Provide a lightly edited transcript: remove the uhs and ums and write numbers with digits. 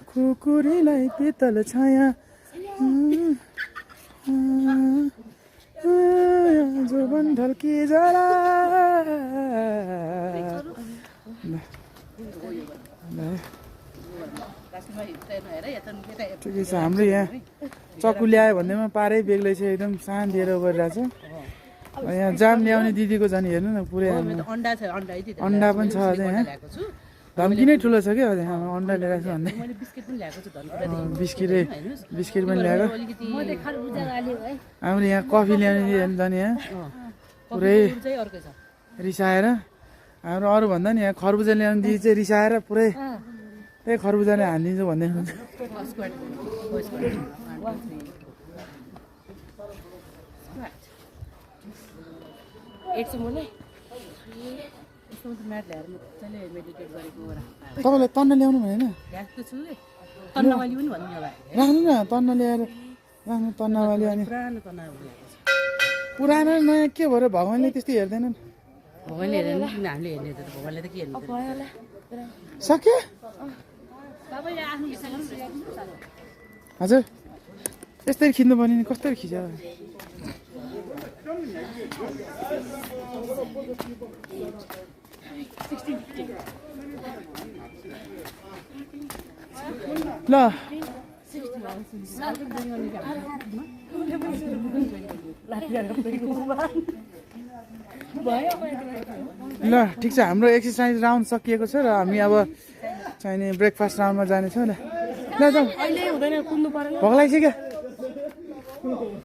खुकुरीलाई पितल छाया जोबन ढल्की जरा ठिकै छ। हाम्रो यहाँ चक्कु ल्यायो भन्दैमा पारै बेग्लै छ, एकदम सान दिएर गरिरहेको छ। यहाँ जाम ल्याउने दिदीको झन् हेर्नु न पुरै अन्डा पनि छ अझै यहाँ। धम्की नै ठुलो छ क्या अझै अन्डा लिएर छ भन्दै। बिस्किट पनि ल्याएको। हाम्रो यहाँ कफी ल्याउने दिदी झन् यहाँ पुरै रिसाएर। हाम्रो अरू भन्दा नि यहाँ खरबुजा ल्याउने दिदी चाहिँ रिसाएर पुरै त्यही खरबुजाले हानिदिन्छु भन्दै हुनुहुन्छ। तपाईँलाई तन्ना ल्याउनु भनेन? राख्नु न तन्ना ल्याएर राख्नु तन्नावाली। अनि पुरानो नयाँ के भयो र भगवान्ले त्यस्तो हेर्दैनन्। सक्यो हजुर यस्तरी खिच्नु पर्ने नि, कस्तरी खिच्यो ल। ल ठिक छ, हाम्रो एक्सर्साइज राउन्ड सकिएको छ र हामी अब चाहिने ब्रेकफास्ट राउन्डमा जानेछौँ। ल ल जाउँ, भोक लागिसक्यो।